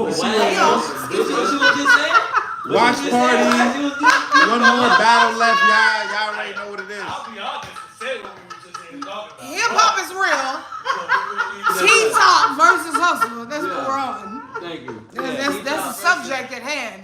What you was just saying? Watch party. One more battle left, y'all. Y'all already know what it is. I'll be honest and say what we were just saying. Hip hop is real. T-Top versus Hustler. That's what we're on. Thank you. That's the subject at hand.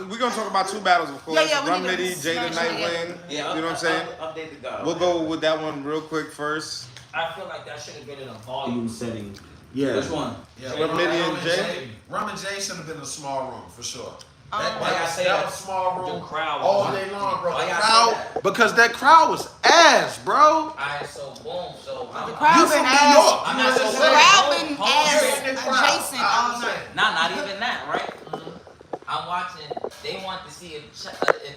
We're gonna talk about two battles, of course. Rum Nitty, Jada Nightwing. Yeah, you know what I'm saying? Update the guy. We'll go with that one real quick first. I feel like that should have been in a volume setting. Yeah. Which one? Yeah, Rum Nitty and Jay. Rum and Jay should have been in a small room for sure. Why y'all say that that? was small room The crowd all was day long, bro. Why y'all Crowd, say that? because that crowd was ass, bro. Alright, so boom, so The crowd You been from New ass. York. I'm You not know so what I'm The saying? crowd been Hold on. ass You're in the crowd. adjacent all night. not even that, right? I'm watching. They want to see if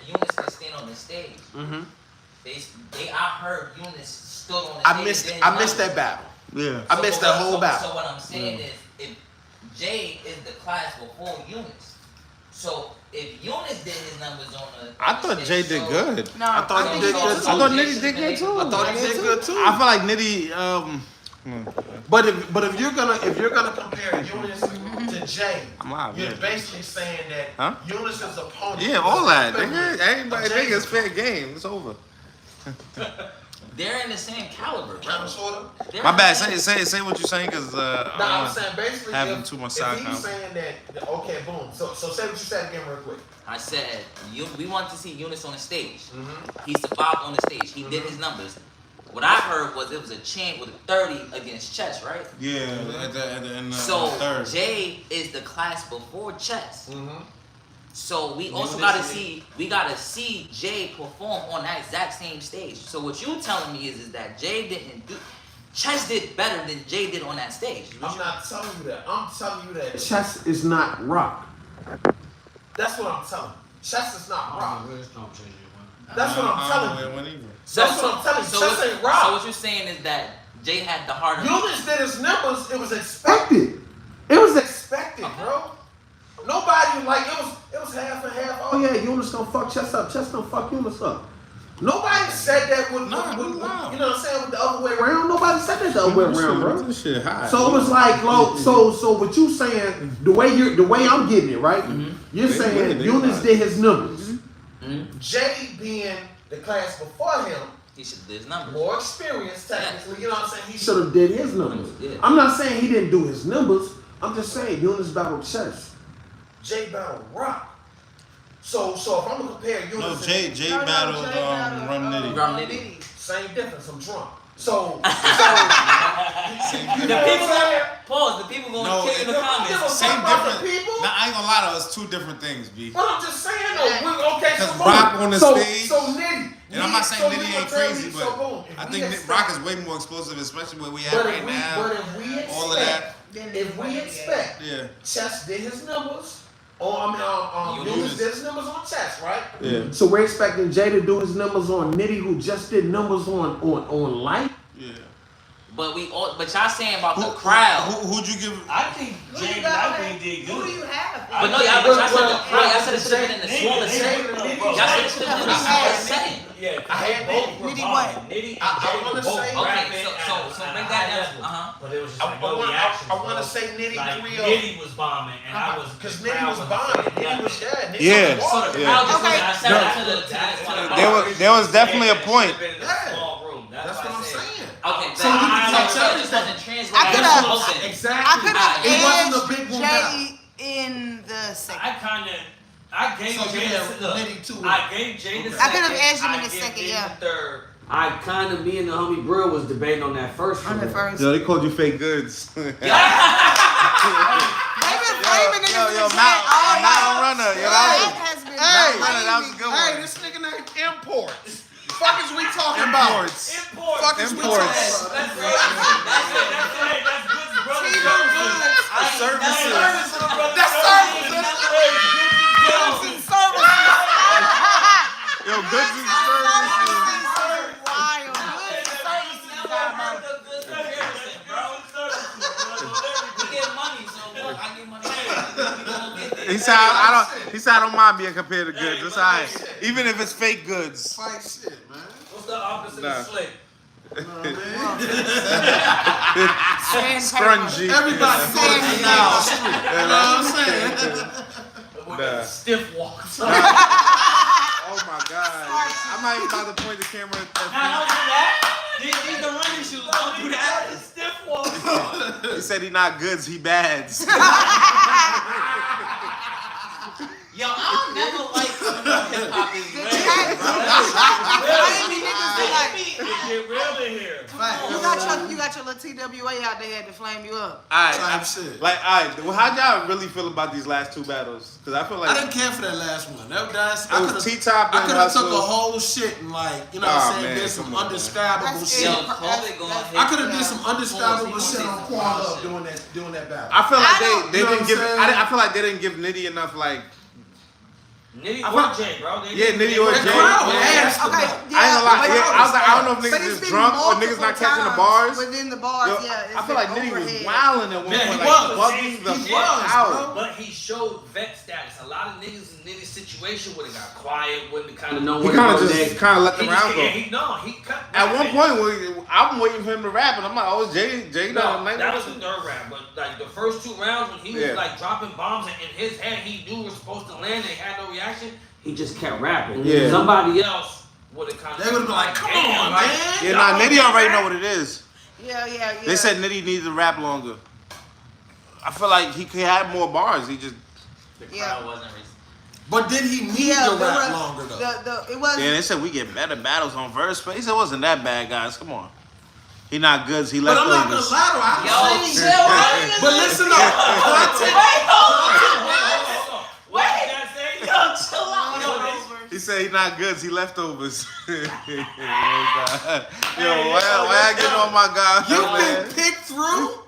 Eunice can stand on the stage. I heard Eunice stood on the stage. I missed that battle. Yeah. I missed that whole battle. So what I'm saying is, if Jay is the class before Eunice, so if Eunice did his numbers on the, I thought Jay did good. No, I thought he did good I thought Nitty did good too. I thought he did good too. I feel like Nitty. But if you're gonna compare Eunice to Jay, I'm out, you're yeah. basically saying that Huh? Eunice's opponent. Yeah, all that. is Nigga, everybody think it's fair game. It's over. they're in the same caliber, bro. Kind of, sort of. They're My in bad. the same- Say what you're saying, cause I'm saying basically having if, too much if side he's comment. saying that, okay, boom. So say what you said again real quick. I said, we want to see Eunice on the stage. He survived on the stage. He did his numbers. What I heard was it was a chant with a 30 against Chess, right? Yeah, at the end So third. Jay is the class before Chess. So we also gotta see Jay perform on that exact same stage. So what you telling me is that Jay didn't do. Chess did better than Jay did on that stage. I'm not telling you that. I'm telling you that Chess is not rock. That's what I'm telling you. Chess is not rock. That's what I'm telling you. That's what I'm telling you. Chess ain't rock. So what you're saying is that Jay had the harder. Eunice did his numbers. It was expected. It was expected, bro. Nobody it was half and half. Oh yeah, Eunice gonna fuck Chess up. Chess gonna fuck Eunice up. Nobody said that with, No. you know what I'm saying, with the other way around. Nobody said that the other way around, bro. This shit hot. So it was like, so what you saying? The way I'm getting it, right? You're saying Eunice did his numbers. Jay being the class before him, He should do his numbers. more experienced technically, you know what I'm saying? He Should have did his numbers. Yeah. I'm not saying he didn't do his numbers. I'm just saying Eunice battled Chess. Jay battled Rock. So if I'm gonna compare Eunice, No, and- Jay battled Rum Nitty. Rum Nitty. same difference. I'm drunk. So The people pause. The people gonna kick in the comments. Same about the difference. people? Nah, I ain't gonna lie to us. Two different things, B. but I'm just saying though, okay, so Cause boom. Rock on the stage. So Nitty. And I'm not saying Nitty ain't crazy, so boom, but if I we think expect- Rock is way more explosive, especially where we at But right if we, now. but if we expect, All of that. if we expect, Yeah. Chess did his numbers. Eunice did his numbers on Chess, right? Yeah. So we're expecting Jay to do his numbers on Nitty, who just did numbers on Light. Yeah. But y'all saying about the crowd. Who'd you give? I think Jay Nightwing did good. Who do you have? But no, y'all said the crowd. Y'all said it should have been in the smaller Nitty, setting. Nitty, Y'all said it should have been in the smaller setting. Yeah, I had both were Nitty bombing. what? Nitty and I Jay wanna were both say- rapping so at bring a that high down. level. But it was just I like no wanna- reactions. I wanna bro. say Nitty like, real. Nitty was bombing, and I was Because the Nitty crowd was wasn't bombing. saying Nitty was nothing. Yeah. So the Yeah. crowd just Okay. I said that to the There was definitely a point. That's what I'm saying. Okay, So you can I tell just that- wasn't translating. I could've- Okay. Exactly. I could have It wasn't a big edged one Jay in the second. I gave So you Jay had the Nitty too. I gave Jay the Okay. second. I could've edged him in I the give second, Nitty yeah. the third. I kind of, me and the homie Brill was debating on that first On the one. first. Yo, they called you fake goods. They've been flaming niggas in the chat all Mountain night. Runner. Yo, That has been Mountain Runner, that was a flaming. good Hey, one. this nigga named Imports. Fuck is we talking about? Imports. Fuck is we talking Imports. about? That's good, bro. Services. That's services. Goods and services. Yo, goods and services. Wild. Goods and services. He said I don't mind being compared to goods. It's alright. Even if it's fake goods. Fight shit, man. What's the opposite Nah. of slick? Scrungy. Everybody Sandy. now. You know what I'm saying? walk. Oh my God! I'm not even about to point the camera at Nah, that. don't do that. These the running shoes. Don't do that. Stiff walk. He said he not goods, he bads. Yo, I'll never like hip hop is The real, chat, bro. Flamey niggas be like, Get real in here. you got your little TWA out there to flame you up. Alright, Shit. like, alright. Well, how y'all really feel about these last two battles? Because I feel like I didn't care for that last one. That's it was T-Top I and could have took Hustle. a whole shit and like, you know what I'm saying, did some undescribable That's shit. Yo, it. Kobe going That's- hit. I could have did some undescribable Pause. shit on Pornhub doing that battle. I feel I like don't- they you know didn't what give. I'm saying? I feel like they didn't give Nitty enough like. Nitty I or fuck- Jay, bro. They Yeah, did- Nitty they or went Jay. crowd, Yeah. man. Okay, I ain't gonna lie. but Yeah, I was like, I don't know if but niggas it's is been drunk or niggas not catching the multiple bars. times within the bars, Yo, yeah. I feel like Nitty was overhead. wilding at one Yeah, point, he like was. bugging the He fuck was, out. bro. But he showed vet status. A lot of niggas in Nitty's situation would have got quiet, wouldn't have kind of know He where kind of to go just next. kind of let the He round go. he cut. At one point, I'm waiting for him to rap, and I'm like, oh, Jay No, done. that was the third round, but like the first two rounds when he was Yeah. like dropping bombs and in his head he knew was supposed to land and had no reaction. He just kept rapping. Yeah. Somebody Else would have kind of. They would have been like, come on, like, man. Yeah, nah, Nitty already know what it is. Yeah. They said Nitty needs to rap longer. I feel like he could have more bars. He just The Yeah. crowd wasn't racist. But did he need to rap longer though? It was. yeah. They said we get better battles on verse, but he said it wasn't that bad, guys. Come on, he not goods. He But left I'm not gonna overs. lie to Yo, I seen. chill, right? But listen though, content. Wait, yo, chill out. Yo, He said he not goods. He leftovers. Yo, why I getting on my guy? You've been picked through.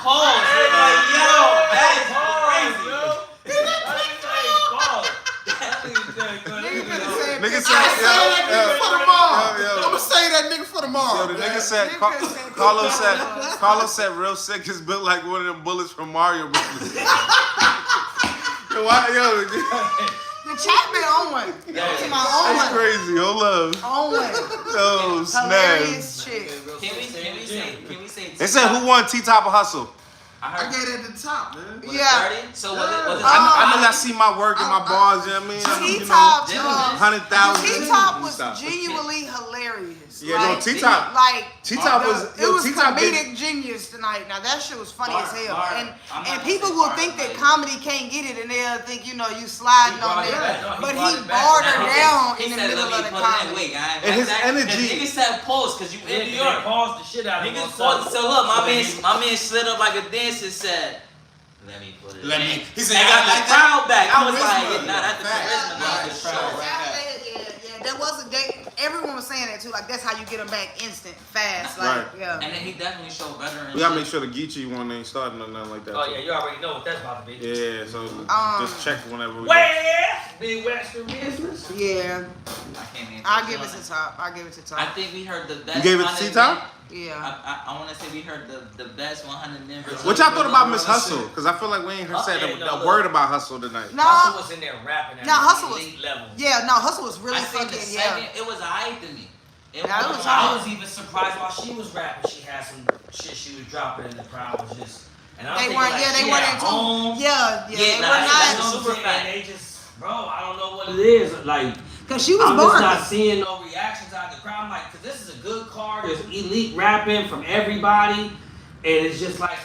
pause. Like, yo, that is crazy. Nigga I said, say that nigga for tomorrow. yo. I'ma say that nigga for tomorrow. Yo, the nigga said, Nigga said- Carlos said, real sick is built like one of them bullets from Mario Brothers. Yo, The chat been on one. To my own that's one. crazy. Hold up. On one. Yo, snap. Hilarious shit. Can we say? They said who won T-Top or Hustle? I I heard. get it at the top, man. Was it Yeah. 30? So was it? I know y'all see my work and my bars, you know what I mean? T-Top, 100,000. T-Top was genuinely hilarious. Yeah, no, Like, T-Top. Like, T-Top was, it was T-Top comedic genius tonight. Now that shit was funny as hell, and I'm and not people gonna say will bar, think that like- comedy can't get it, and they'll think you sliding on brought it there. back. No, he But brought he it back. barred her Nah, down he in the said, middle let of me the put it in. comedy. Wait, guys. And his energy. Niggas said pause because you in New They York. paused the shit out of him. Niggas paused. So look, my man slid up like a dancer. Said, "Let me put it Let in." me- he said, and I got the like that. crowd back. I was Charisma. like, nah, that's the Fact. charisma. Nah, Right, for sure. sure. Yeah, that wasn't. Everyone was saying that too. Like that's how you get them back instant, fast. Like Right. yeah. And then he definitely showed veteran. We gotta make sure the Geechee one ain't starting or nothing like that. Oh yeah, you already know what that's about to be. Yeah, so just check whenever we. West, Midwestern business. Yeah, I can't even. I'll give it to Top. I'll give it to I Top. think we heard the best. You gave it to 100 T-Top? men. Yeah. I want to say we heard the best 100 men versus. What y'all thought about Miss Hustle? Hustle? Because I feel like we ain't heard said Okay, no, a word about Hustle tonight. No. Hustle was in there rapping at No, Hustle was- elite level. Yeah, no, Hustle was really I seen the fucking second. It was alright to me. Yeah, it was I alright. was even surprised while she was rapping. She had some shit she was dropping, and the crowd was just. And I'm They thinking, weren't. like, Yeah, they she weren't at into. home. Yeah, Yeah, they nah, were that's That's not. super super fan. fat. They just, bro, I don't know what It it is. is like Cause she was I'm just born. not seeing No reactions out of the crowd. I'm like, cause this is a good card. There's elite rapping from everybody, and it's just like.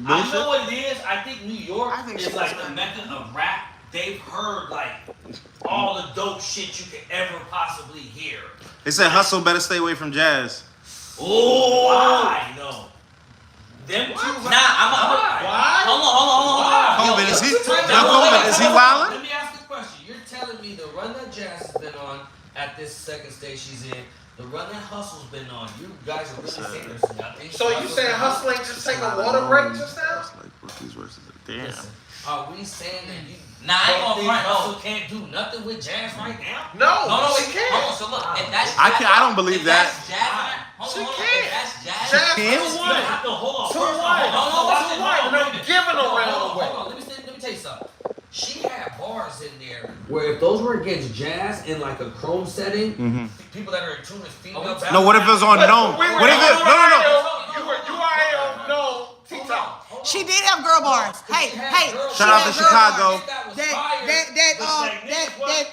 I know what it is. I think New York I think is she like was the right. mecca of rap. They've heard like all the dope shit you could ever possibly hear. They said Hustle better stay away from jazz. Oh, why? No. Them two. Nah, I'm. Why? Hold on. Coleman, is he? Yo, wait, Coleman, is he wildin'? Let me ask you a question. You're telling me the run that Jazz has been on at this second stage she's in, the run that Hustle's been on, you guys are really saying there's nothing. So you saying Hustle ain't just taking a water break just now? It's like rookies versus damn. Listen, are we saying that you Nah, I ain't don't gonna think front. Hustle No. can't do nothing with Jazz right now? No, No, she wait. can't. Hold on. So look, if that's I can't- I don't believe if that. That's jazz. She Hold on. can't. If that's jazz. Jazz can't? to what? No, hold on. To First of all, what? hold on, watch it, To what? hold on, No wait a minute. giving Hold on, around hold on, away. hold on. Let me tell you something. She had bars in there where if those were against Jazz in like a chrome setting, people that are in tune with female. No, what if it was on Gnome? What if it? No. You already know T-Top. She did did have girl bars. Hey. Shout out to Chicago.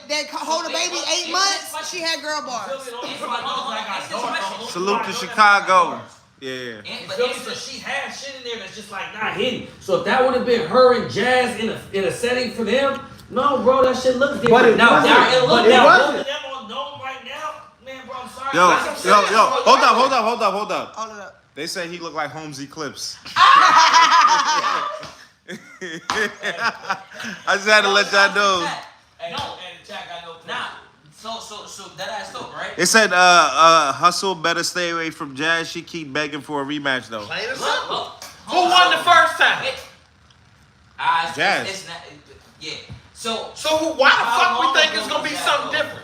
That hold a baby 8 months. She had girl bars. Salute to Chicago. Yeah. So she had shit in there that's just like not hidden. So if that would have been her and Jazz in a setting for them, no, bro, that shit looks different. But it wasn't. Both of them on Dome right now, man, bro, I'm sorry. Yo, hold up. Hold it up. They say he looked like Holmes Eclipse. I just had to let y'all know. So that ass though, right? It said Hustle better stay away from Jazz. She keep begging for a rematch though. Plain and simple. Who won the first time? Jazz. It's not, yeah. So Why the fuck we think it's gonna be something different?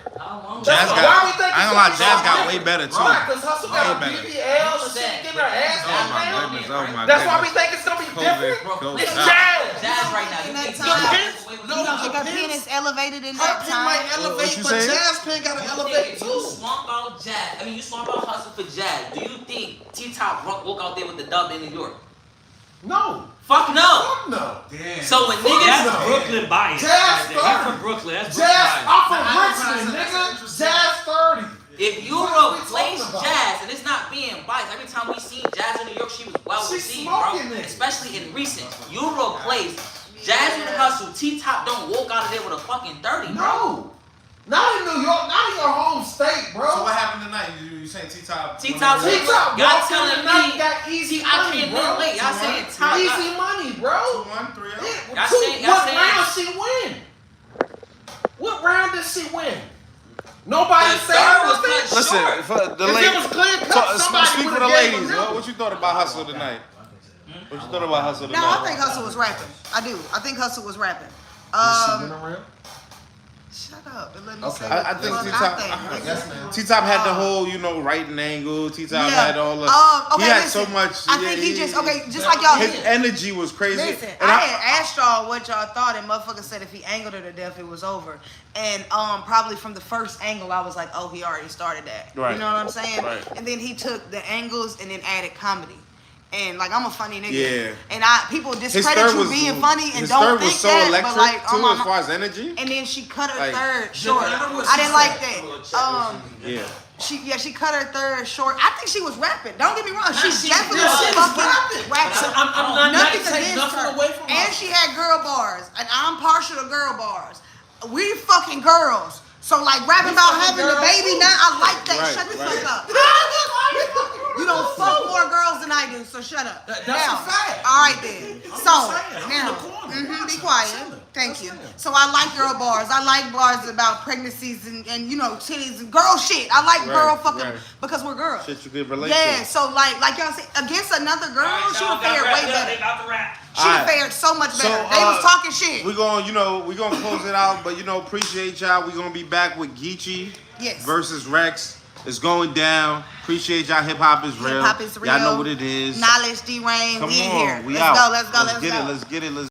Jazz got, I ain't gonna lie, Jazz got way better too. Right, because Hustle got BBL and shit getting her ass Oh my down. goodness, oh my That's why goodness. we think it's gonna be different. It's Jazz. Jazz. right now, you think You don't think her penis elevated in Her that pin might time? elevate, you but saying? Jazz pin gotta elevate you too. swamp out Jazz. I mean, you swamp out Hustle for Jazz. Do you think T-Top walk out there with the dub in New York? No. Fuck no. Fuck no. Damn. So when niggas, That's Brooklyn bias. Jazz right there. He 30. from Brooklyn. That's Jazz, Brooklyn I'm bias. from Richmond, nigga. Jazz 30. if you What are we replace talking about? Jazz, and it's not being biased, every time we see Jazz in New York, she was well She's received, bro. smoking it. Especially in recent. You replace Jazz with Hustle. T-Top don't walk out of there with a fucking 30, bro. No. Not in New York, not in your home state, bro. So what happened tonight? You saying T-Top? T-Top, T-Top y'all walked in telling tonight, me. got easy See, I money, came bro. in late. Y'all saying Top. Easy money, bro. 2-1, 3-0. Yeah, Y'all saying- y'all what saying- round she win? What round did she win? Nobody The said third was nothing. cut Listen, short. for the If it ladies, was clear cut, somebody speak for would the have gave ladies. a What you thought about Hustle tonight? What you thought about Hustle tonight? No, I think Hustle was rapping. I do. I think Hustle was rapping. Shut up and let me say I think what T-Top. think. Yes, man. T-Top had the whole, writing angle. T-Top Yeah. had all the. Okay, he had listen. so much. I think he just just like y'all. His energy was crazy. Listen, And I had asked y'all what y'all thought, and motherfucker said if he angled her to death, it was over. And probably from the first angle, I was like, oh, he already started that. Right. You know what I'm saying? Right. And then he took the angles and then added comedy. And like I'm a funny nigga. Yeah. And people his discredit third you was being funny and his don't third think was so that, electric but like, too, as far as energy. and then she cut her Like, third short. I didn't like that. Yeah. She cut her third short. I think she was rapping. Don't get me wrong. She she definitely was was fucking rapping. So I'm not Nothing taking against nothing her. away from her. And she had girl bars. And I'm partial to girl bars. We fucking girls. So like rapping about having a baby now, I like that. Right, Shut the right. fuck up. You don't fuck more girls than I do, so shut up. That's now, a fact. All right then. I'm So just saying, I'm in now, the corner. be quiet. Thank you. So I like girl bars. I like bars about pregnancies and titties and girl shit. I like girl fucking because we're girls. Shit you could relate Yeah. to. So like y'all say against another girl, she would fare way better. She Alright. fared so much better. So, They was talking shit. We're gonna close it out, but appreciate y'all. We're gonna be back with Geechee Yes. versus Rex. It's going down. Appreciate y'all. Hip hop is real. Hip hop is real. Y'all know what it is. Knowledge, D-Rain, Come we on, here. we Let's out. go. Let's get it. Let's